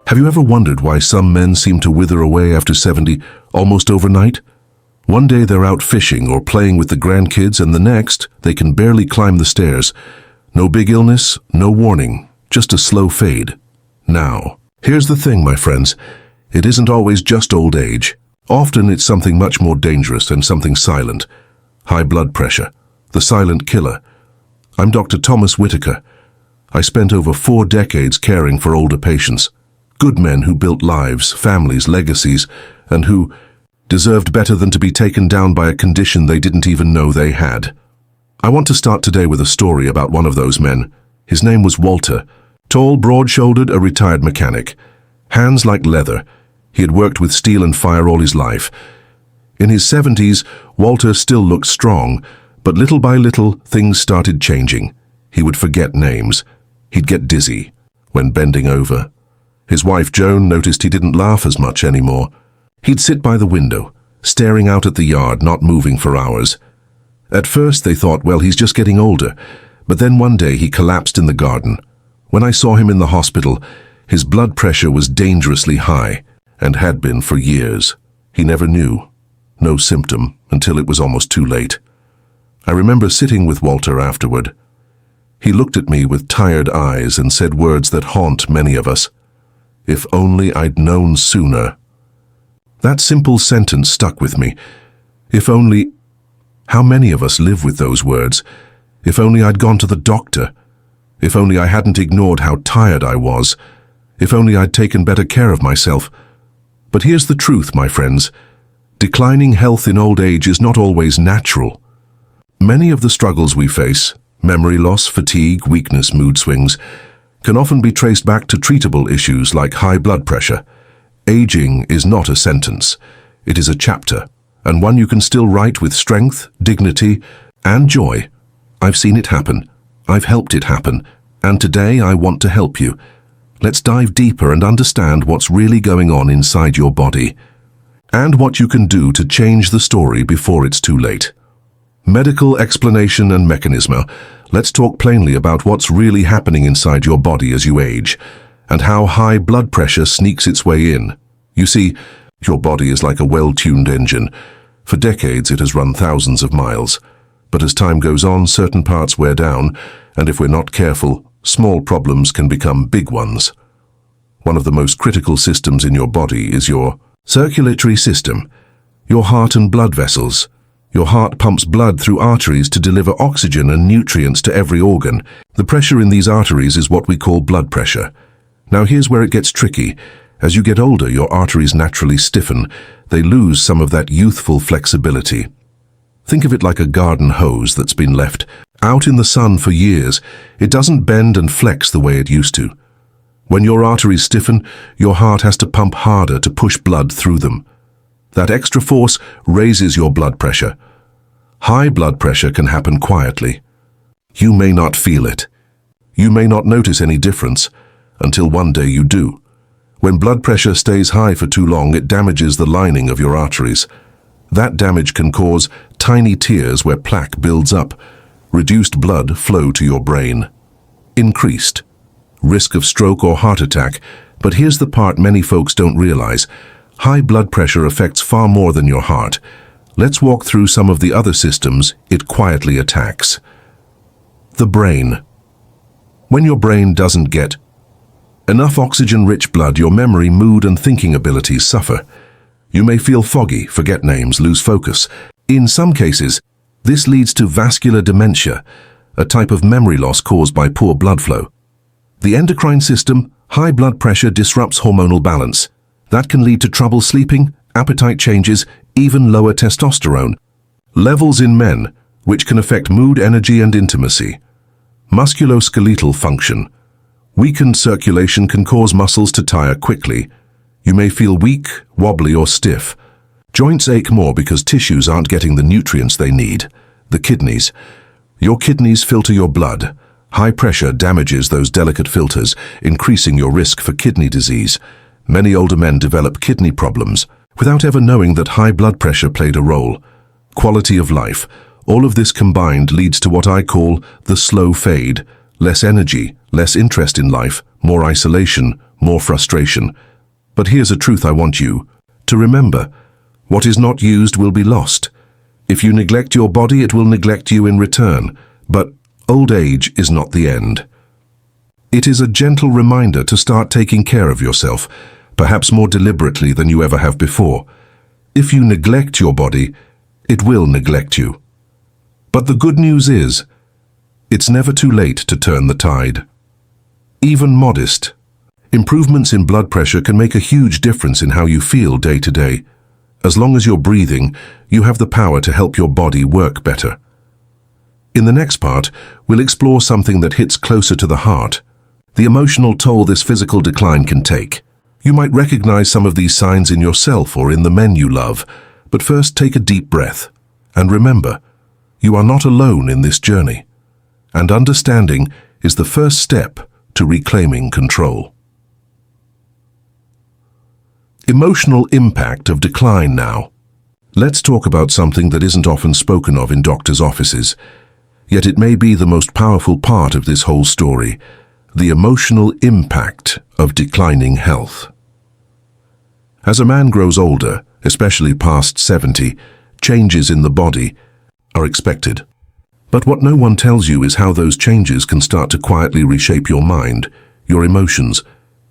Have you ever wondered why some men seem to wither away after 70 almost overnight? One day they're out fishing or playing with the grandkids, and the next they can barely climb the stairs. No big illness, no warning, just a slow fade. Now, here's the thing, my friends. It isn't always just old age. Often it's something much more dangerous and something silent. High blood pressure, the silent killer. I'm Dr. Thomas Whitaker. I spent over 4 decades caring for older patients. Good men who built lives, families, legacies, and who deserved better than to be taken down by a condition they didn't even know they had. I want to start today with a story about one of those men. His name was Walter. Tall, broad-shouldered, a retired mechanic. Hands like leather. He had worked with steel and fire all his life. In his 70s, Walter still looked strong, but little by little, things started changing. He would forget names. He'd get dizzy when bending over. His wife Joan noticed he didn't laugh as much anymore. He'd sit by the window, staring out at the yard, not moving for hours. At first they thought, well, he's just getting older, but then one day he collapsed in the garden. When I saw him in the hospital, his blood pressure was dangerously high, and had been for years. He never knew. No symptom, until it was almost too late. I remember sitting with Walter afterward. He looked at me with tired eyes and said words that haunt many of us. If only I'd known sooner. That simple sentence stuck with me. If only... How many of us live with those words? If only I'd gone to the doctor. If only I hadn't ignored how tired I was. If only I'd taken better care of myself. But here's the truth, my friends. Declining health in old age is not always natural. Many of the struggles we face, memory loss, fatigue, weakness, mood swings, can often be traced back to treatable issues like high blood pressure. Aging is not a sentence. It is a chapter, and one you can still write with strength, dignity, and joy. I've seen it happen. I've helped it happen. And today I want to help you. Let's dive deeper and understand what's really going on inside your body, and what you can do to change the story before it's too late. Medical explanation and mechanism. Let's talk plainly about what's really happening inside your body as you age, and how high blood pressure sneaks its way in. You see, your body is like a well-tuned engine. For decades it has run thousands of miles. But as time goes on, certain parts wear down, and if we're not careful, small problems can become big ones. One of the most critical systems in your body is your circulatory system, your heart and blood vessels. Your heart pumps blood through arteries to deliver oxygen and nutrients to every organ. The pressure in these arteries is what we call blood pressure. Now here's where it gets tricky. As you get older, your arteries naturally stiffen. They lose some of that youthful flexibility. Think of it like a garden hose that's been left out in the sun for years. It doesn't bend and flex the way it used to. When your arteries stiffen, your heart has to pump harder to push blood through them. That extra force raises your blood pressure. High blood pressure can happen quietly. You may not feel it. You may not notice any difference until one day you do. When blood pressure stays high for too long, it damages the lining of your arteries. That damage can cause tiny tears where plaque builds up, reduced blood flow to your brain. Increased risk of stroke or heart attack. But here's the part many folks don't realize. High blood pressure affects far more than your heart. Let's walk through some of the other systems it quietly attacks. The brain. When your brain doesn't get enough oxygen-rich blood, your memory, mood, and thinking abilities suffer. You may feel foggy, forget names, lose focus. In some cases, this leads to vascular dementia, a type of memory loss caused by poor blood flow. The endocrine system. High blood pressure disrupts hormonal balance. That can lead to trouble sleeping, appetite changes, even lower testosterone levels in men, which can affect mood, energy, and intimacy. Musculoskeletal function. Weakened circulation can cause muscles to tire quickly. You may feel weak, wobbly, or stiff. Joints ache more because tissues aren't getting the nutrients they need. The kidneys. Your kidneys filter your blood. High pressure damages those delicate filters, increasing your risk for kidney disease. Many older men develop kidney problems without ever knowing that high blood pressure played a role. Quality of life. All of this combined leads to what I call the slow fade. Less energy, less interest in life, more isolation, more frustration. But here's a truth I want you to remember. What is not used will be lost. If you neglect your body, it will neglect you in return. But old age is not the end. It is a gentle reminder to start taking care of yourself, perhaps more deliberately than you ever have before. If you neglect your body, it will neglect you. But the good news is, it's never too late to turn the tide. Even modest improvements in blood pressure can make a huge difference in how you feel day to day. As long as you're breathing, you have the power to help your body work better. In the next part, we'll explore something that hits closer to the heart, the emotional toll this physical decline can take. You might recognize some of these signs in yourself or in the men you love, but first take a deep breath. And remember, you are not alone in this journey. And understanding is the first step to reclaiming control. Emotional impact of decline now. Let's talk about something that isn't often spoken of in doctors' offices, yet it may be the most powerful part of this whole story, the emotional impact of declining health. As a man grows older, especially past 70, changes in the body are expected. But what no one tells you is how those changes can start to quietly reshape your mind, your emotions,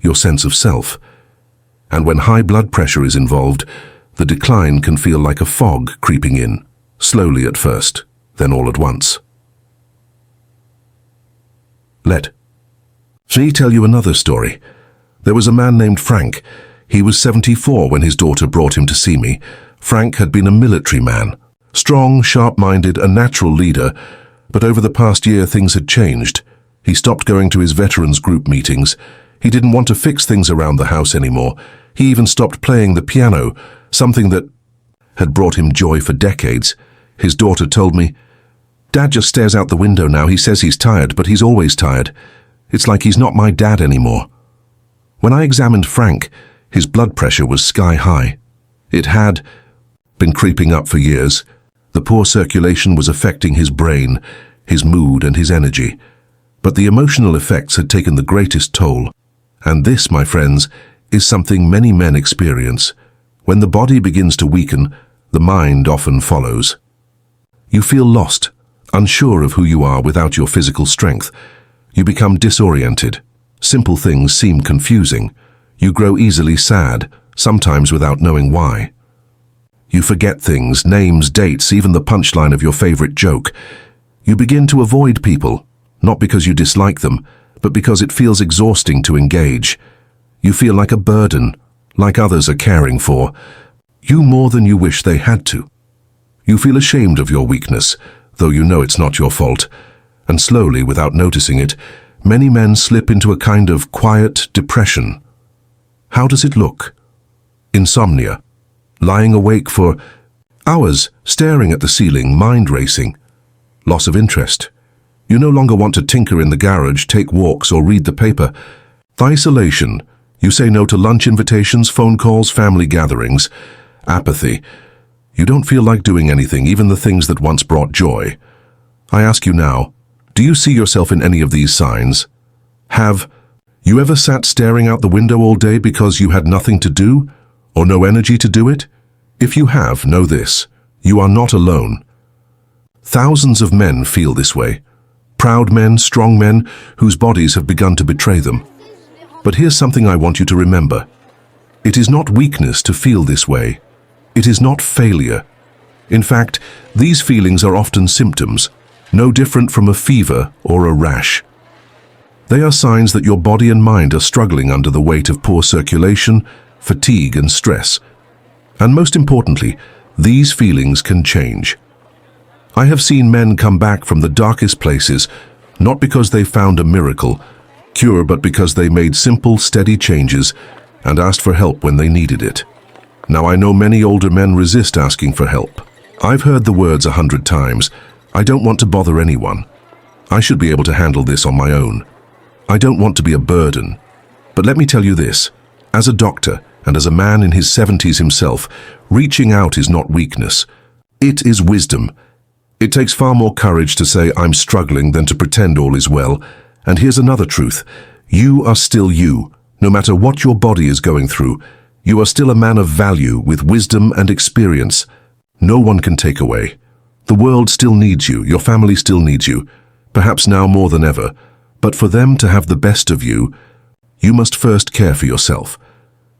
your sense of self. And when high blood pressure is involved, the decline can feel like a fog creeping in, slowly at first, then all at once. Let me tell you another story. There was a man named Frank. He was 74 when his daughter brought him to see me. Frank had been a military man, strong, sharp-minded, a natural leader, but over the past year things had changed. He stopped going to his veterans group meetings. He didn't want to fix things around the house anymore. He even stopped playing the piano, something that had brought him joy for decades. His daughter told me, "Dad just stares out the window now. He says he's tired, but he's always tired. It's like he's not my dad anymore." When I examined Frank, his blood pressure was sky high. It had been creeping up for years. The poor circulation was affecting his brain, his mood, and his energy. But the emotional effects had taken the greatest toll. And this, my friends, is something many men experience. When the body begins to weaken, the mind often follows. You feel lost, unsure of who you are without your physical strength. You become disoriented. Simple things seem confusing. You grow easily sad, sometimes without knowing why. You forget things, names, dates, even the punchline of your favorite joke. You begin to avoid people, not because you dislike them, but because it feels exhausting to engage. You feel like a burden, like others are caring for you more than you wish they had to. You feel ashamed of your weakness, though you know it's not your fault. And slowly, without noticing it, many men slip into a kind of quiet depression. How does it look? Insomnia. Lying awake for hours, staring at the ceiling, mind racing. Loss of interest. You no longer want to tinker in the garage, take walks, or read the paper. Isolation. You say no to lunch invitations, phone calls, family gatherings. Apathy. You don't feel like doing anything, even the things that once brought joy. I ask you now, do you see yourself in any of these signs? Have you ever sat staring out the window all day because you had nothing to do, or no energy to do it? If you have, know this, you are not alone. Thousands of men feel this way. Proud men, strong men, whose bodies have begun to betray them. But here's something I want you to remember. It is not weakness to feel this way. It is not failure. In fact, these feelings are often symptoms, no different from a fever or a rash. They are signs that your body and mind are struggling under the weight of poor circulation, fatigue, and stress. And most importantly, these feelings can change. I have seen men come back from the darkest places, not because they found a miracle cure, but because they made simple, steady changes and asked for help when they needed it. Now, I know many older men resist asking for help. I've heard the words 100 times. I don't want to bother anyone. I should be able to handle this on my own. I don't want to be a burden. But let me tell you this, as a doctor and as a man in his 70s himself, reaching out is not weakness. It is wisdom. It takes far more courage to say I'm struggling than to pretend all is well. And here's another truth. You are still you. No matter what your body is going through, you are still a man of value with wisdom and experience. No one can take away. The world still needs you. Your family still needs you. Perhaps now more than ever. But for them to have the best of you, you must first care for yourself.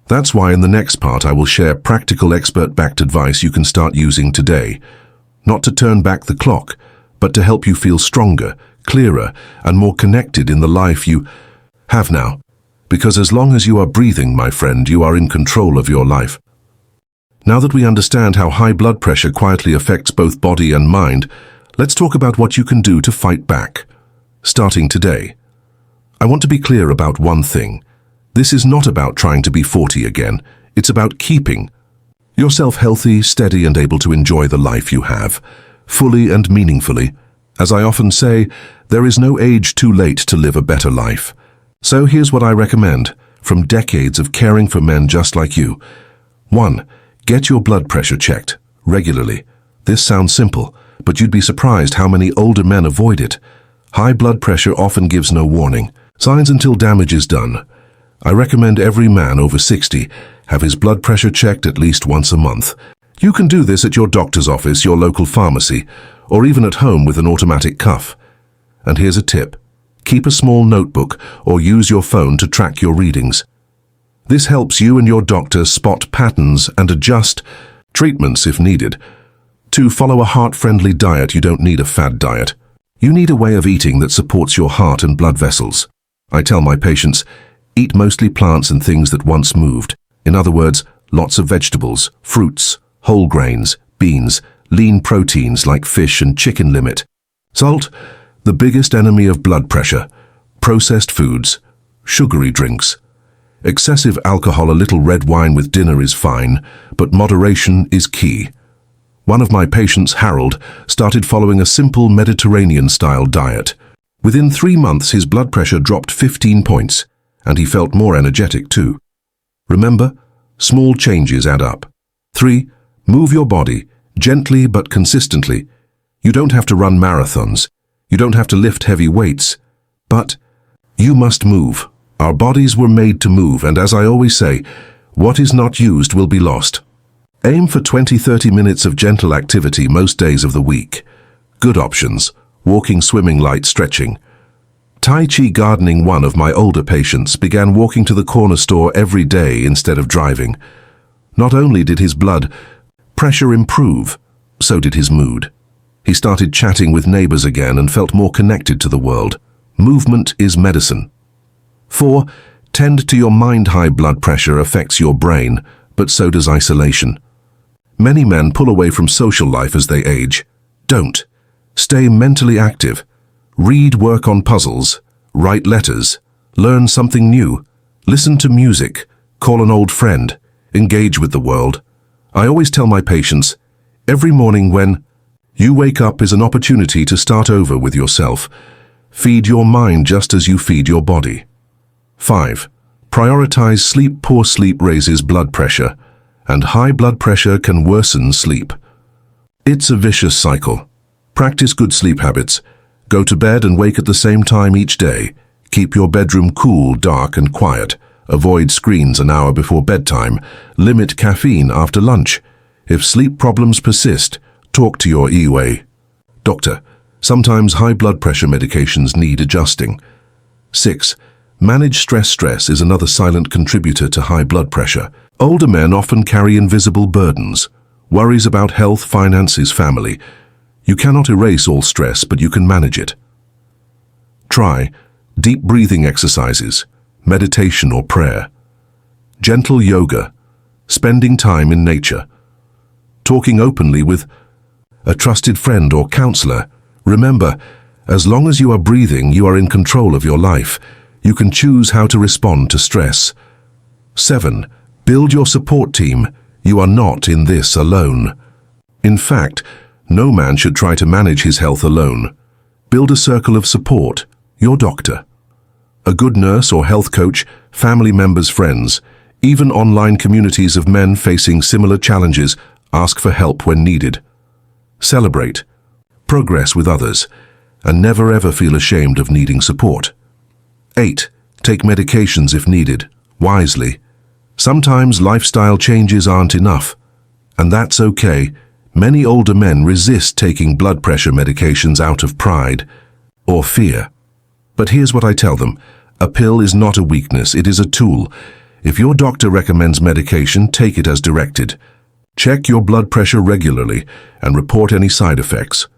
That's why in the next part I will share practical expert-backed advice you can start using today. Not to turn back the clock, but to help you feel stronger, clearer, and more connected in the life you have now. Because as long as you are breathing, my friend, you are in control of your life. Now that we understand how high blood pressure quietly affects both body and mind, let's talk about what you can do to fight back. Starting today. I want to be clear about one thing. This is not about trying to be 40 again. It's about keeping yourself healthy, steady, and able to enjoy the life you have, fully and meaningfully. As I often say, there is no age too late to live a better life. So here's what I recommend, from decades of caring for men just like you. 1. Get your blood pressure checked, regularly. This sounds simple, but you'd be surprised how many older men avoid it. High blood pressure often gives no warning. Signs until damage is done. I recommend every man over 60 have his blood pressure checked at least once a month. You can do this at your doctor's office, your local pharmacy, or even at home with an automatic cuff. And here's a tip. Keep a small notebook or use your phone to track your readings. This helps you and your doctor spot patterns and adjust treatments if needed. 2. Follow a heart-friendly diet. You don't need a fad diet. You need a way of eating that supports your heart and blood vessels. I tell my patients, eat mostly plants and things that once moved. In other words, lots of vegetables, fruits, whole grains, beans, lean proteins like fish and chicken. Limit salt, the biggest enemy of blood pressure, processed foods, sugary drinks. Excessive alcohol, a little red wine with dinner is fine, but moderation is key. One of my patients, Harold, started following a simple Mediterranean-style diet. Within 3 months, his blood pressure dropped 15 points, and he felt more energetic too. Remember, small changes add up. 3. Move your body, gently but consistently. You don't have to run marathons. You don't have to lift heavy weights. But you must move. Our bodies were made to move, and as I always say, what is not used will be lost. Aim for 20-30 minutes of gentle activity most days of the week. Good options: walking, swimming, light stretching. Tai Chi gardening. One of my older patients began walking to the corner store every day instead of driving. Not only did his blood pressure improve, so did his mood. He started chatting with neighbors again and felt more connected to the world. Movement is medicine. 4. Tend to your mind. High blood pressure affects your brain, but so does isolation. Many men pull away from social life as they age. Don't. Stay mentally active. Read, work on puzzles, write letters, learn something new, listen to music, call an old friend, engage with the world. I always tell my patients, every morning when you wake up is an opportunity to start over with yourself. Feed your mind just as you feed your body. 5. Prioritize sleep. Poor sleep raises blood pressure, and high blood pressure can worsen sleep. It's a vicious cycle. Practice good sleep habits. Go to bed and wake at the same time each day. Keep your bedroom cool, dark, and quiet. Avoid screens an hour before bedtime. Limit caffeine after lunch. If sleep problems persist, talk to your EUA doctor. Sometimes high blood pressure medications need adjusting. 6. Manage stress. Stress is another silent contributor to high blood pressure. Older men often carry invisible burdens. Worries about health, finances, family. You cannot erase all stress, but you can manage it. Try deep breathing exercises, meditation or prayer, gentle yoga, spending time in nature, talking openly with a trusted friend or counselor. Remember, as long as you are breathing, you are in control of your life. You can choose how to respond to stress. 7. Build your support team. You are not in this alone. In fact, no man should try to manage his health alone. Build a circle of support, your doctor, a good nurse or health coach, family members, friends, even online communities of men facing similar challenges. Ask for help when needed. Celebrate. progress with others, and never ever feel ashamed of needing support. 8. Take medications if needed, wisely. Sometimes lifestyle changes aren't enough, and that's okay. Many older men resist taking blood pressure medications out of pride or fear. But here's what I tell them. A pill is not a weakness, it is a tool. If your doctor recommends medication, take it as directed. Check your blood pressure regularly and report any side effects.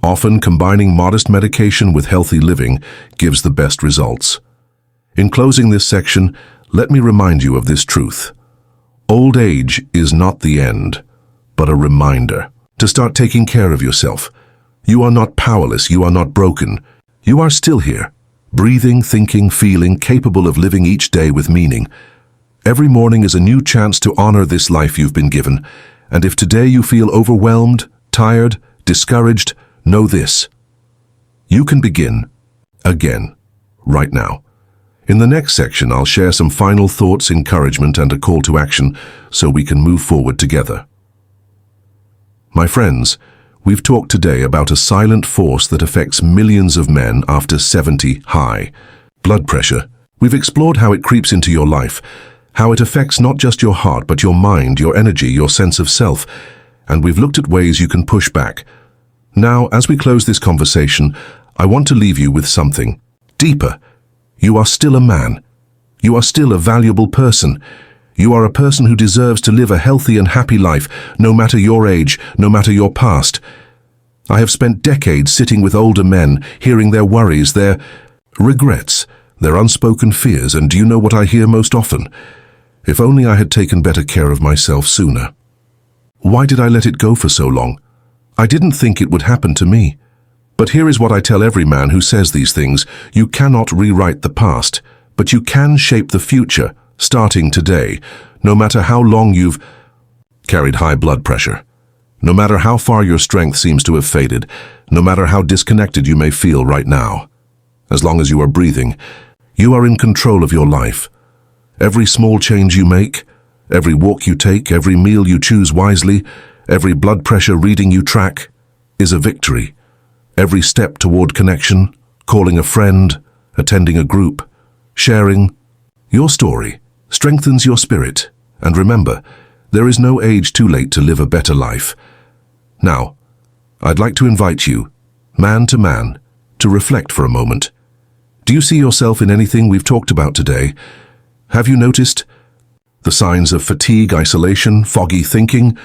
Often combining modest medication with healthy living gives the best results. In closing this section, let me remind you of this truth. Old age is not the end, but a reminder to start taking care of yourself. You are not powerless, you are not broken. You are still here, breathing, thinking, feeling, capable of living each day with meaning. Every morning is a new chance to honor this life you've been given. And if today you feel overwhelmed, tired, discouraged, know this. You can begin again, right now. In the next section, I'll share some final thoughts, encouragement, and a call to action so we can move forward together. My friends, we've talked today about a silent force that affects millions of men after 70 high. Blood pressure. We've explored how it creeps into your life, how it affects not just your heart but your mind, your energy, your sense of self, and we've looked at ways you can push back. Now, as we close this conversation, I want to leave you with something deeper. You are still a man. You are still a valuable person. You are a person who deserves to live a healthy and happy life, no matter your age, no matter your past. I have spent decades sitting with older men, hearing their worries, their regrets, their unspoken fears, and do you know what I hear most often? If only I had taken better care of myself sooner. Why did I let it go for so long? I didn't think it would happen to me. But here is what I tell every man who says these things. You cannot rewrite the past, but you can shape the future, starting today, no matter how long you've carried high blood pressure. No matter how far your strength seems to have faded, no matter how disconnected you may feel right now. As long as you are breathing, you are in control of your life. Every small change you make, every walk you take, every meal you choose wisely, every blood pressure reading you track, is a victory. Every step toward connection, calling a friend, attending a group, sharing your story, strengthens your spirit. And remember, there is no age too late to live a better life. Now, I'd like to invite you, man to man, to reflect for a moment. Do you see yourself in anything we've talked about today? Have you noticed the signs of fatigue, isolation, foggy thinking?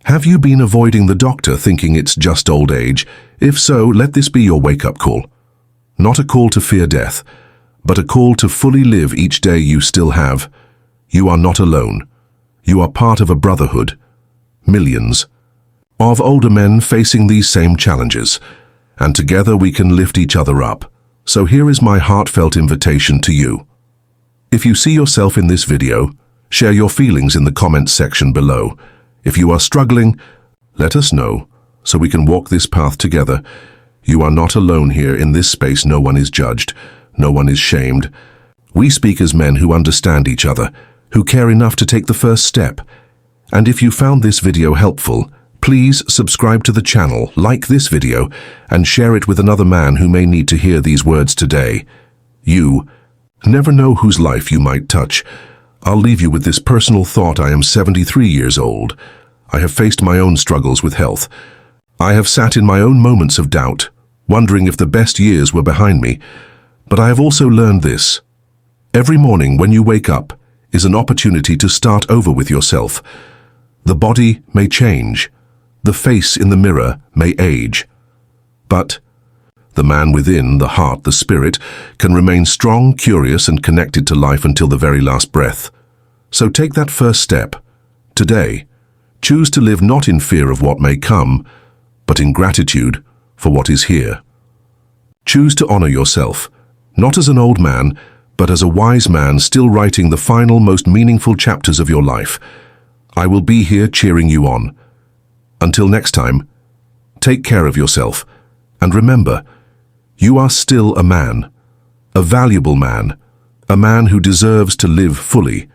Have you been avoiding the doctor thinking it's just old age? If so, let this be your wake-up call. Not a call to fear death, but a call to fully live each day you still have. You are not alone. You are part of a brotherhood. Millions of older men facing these same challenges. And together we can lift each other up. So here is my heartfelt invitation to you. If you see yourself in this video, share your feelings in the comments section below. If you are struggling, let us know so we can walk this path together. You are not alone here. In this space, no one is judged. No one is shamed. We speak as men who understand each other, who care enough to take the first step. And if you found this video helpful, please subscribe to the channel, like this video, and share it with another man who may need to hear these words today. You never know whose life you might touch. I'll leave you with this personal thought. I am 73 years old. I have faced my own struggles with health. I have sat in my own moments of doubt, wondering if the best years were behind me. But I have also learned this. Every morning when you wake up is an opportunity to start over with yourself. The body may change. The face in the mirror may age. But the man within, the heart, the spirit, can remain strong, curious, and connected to life until the very last breath. So take that first step. Today, choose to live not in fear of what may come, but in gratitude for what is here. Choose to honor yourself, not as an old man, but as a wise man still writing the final, most meaningful chapters of your life. I will be here cheering you on. Until next time, take care of yourself, and remember, you are still a man, a valuable man, a man who deserves to live fully.